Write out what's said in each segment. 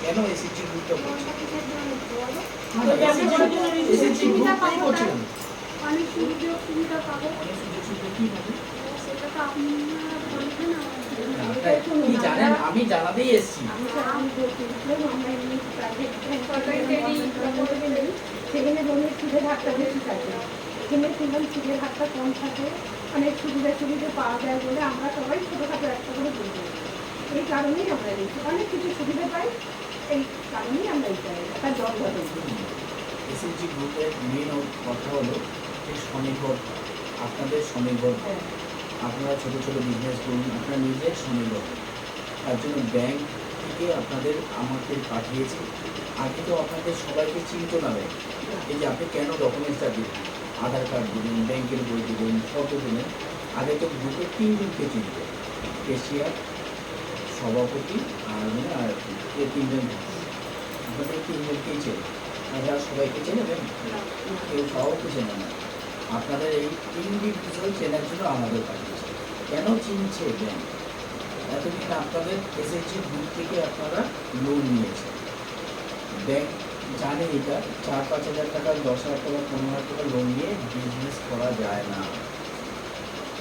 কেন এসএসজি গ্রুপটা করছেন? এসএসজি গ্রুপটাই করছেন। অনেক সুযোগ সুবিধা পাবো, অনেক সুযোগ সুবিধা কি পাবে? সেটা তো আপনারা বলবেন না। কি জানেন, আমি জানাতেই এসেছি। সেখানে লোনের সুদের হারটা বেশি থাকে, এখানে শুনলাম সুদের হারটা কম থাকে, অনেক সুবিধা সুবিধা পাওয়া যায় বলে আমরা সবাই ছোটোখাটো একটা করে বলবো। এই কারণেই আমরা নিচ্ছি, অনেক কিছু সুবিধা পাই, এই কারণেই আমরা এই চাই একটা জব এসএসজি গ্রুপের মেন কথা হলো যে স্বনির্ভর, আপনাদের স্বনির্ভর। আপনারা ছোটো ছোটো বিজনেস করুন, আপনারা নিজে স্বনির্ভর। তার জন্য ব্যাংক থেকে আপনাদের আমাকে পাঠিয়েছে। আগে তো আপনাদের সবাইকে চিনত না ব্যাংক। এই যে আপনি কেন ডকুমেন্টসটা দিন, আধার কার্ড দেবেন, ব্যাংকের বই দেবেন, ফটো দেবেন। আগে তো গ্রুপের 3 জনকে চিনত, কেশিয়ার, সভাপতি আর আর এই 3 জন। আপনাদের 3 জনকেই চেনে, আপনারা সবাইকে চেনেন, কেউ কাউকে চেনে না। আপনাদের এই ইন্ডিভিজুয়াল চেনার জন্য আমাদের পাঠিয়েছে। কেন চিনছে ব্যাংক? এতদিন আপনাদের এসএসজি গ্রুপ থেকে আপনারা লোন নিয়েছেন, ব্যাংক জানে এটা 4-5 হাজার টাকা, 10 হাজার টাকা, 15 হাজার টাকা লোন নিয়ে বিজনেস করা যায় না।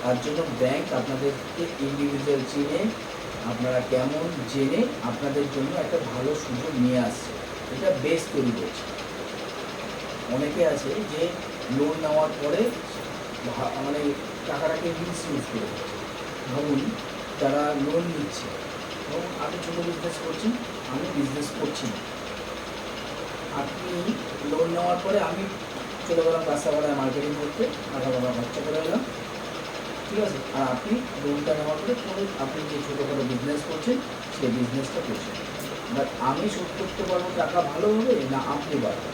তার জন্য ব্যাংক আপনাদেরকে ইন্ডিভিজুয়াল চিনে, আপনারা কেমন জেনে আপনাদের জন্য একটা ভালো সুযোগ নিয়ে আসছে, এটা বেস তৈরি করছে। অনেকে আছে যে লোন নেওয়ার পরে মানে টাকাটাকে মিসইউজ করে দিচ্ছে। ভাবুন, যারা লোন নিচ্ছে, ধরুন আপনি ছোটো বিজনেস করছেন, আমি বিজনেস করছি না, আপনি লোন নেওয়ার পরে আমি চলে গেলাম রাস্তাঘাটায় মার্কেটিং করতে, টাকা খরচা করে এলাম, ঠিক আছে। আর আপনি লোনটা নেওয়ার পরে আপনি যে ছোটোখাটো বিজনেস করছেন সেই বিজনেসটা করছেন। বাট আমি শোধ করতে পারবো টাকা ভালোভাবে না আপনি পারবেন?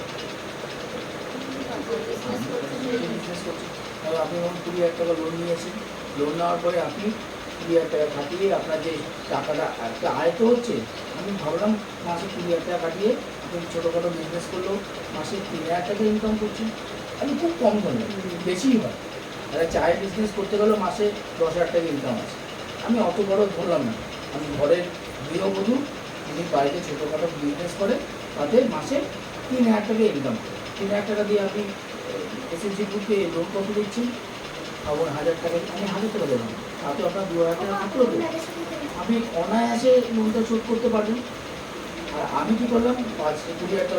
বিজনেস করছেন, তাহলে আপনি যখন 20,000 টাকা লোন নিয়েছেন, লোন নেওয়ার পরে আপনি 20,000 টাকা কাটিয়ে আপনার যে টাকাটা একটা আয় তো হচ্ছে। আমি ভাবলাম মাসে 20,000 টাকা কাটিয়ে আপনি ছোটোখাটো বিজনেস করলেও মাসে 3,000 টাকা ইনকাম করছেন। আমি খুব কম ধরনের, বেশিই হয়। একটা চায়ের বিজনেস করতে গেলেও মাসে 10,000 টাকা ইনকাম আছে। আমি অত বড় ধরলাম না, আমি ঘরের গৃহবধূ, যিনি বাড়িতে ছোটোখাটো বিজনেস করে, তাতে মাসে 3,000 টাকা ইনকাম করে। 3,000 টাকা দিয়ে আপনি এসএসজি গ্রুপে লোন কত দিচ্ছেন? আবার 1,000 টাকা, আমি 1,000 টাকা দেবেন, তাতে আপনার 2,000 টাকা থাকলেও আপনি অনায়াসে লোনটা শোধ করতে পারবেন। আর আমি কী করলাম, 20,000 টাকা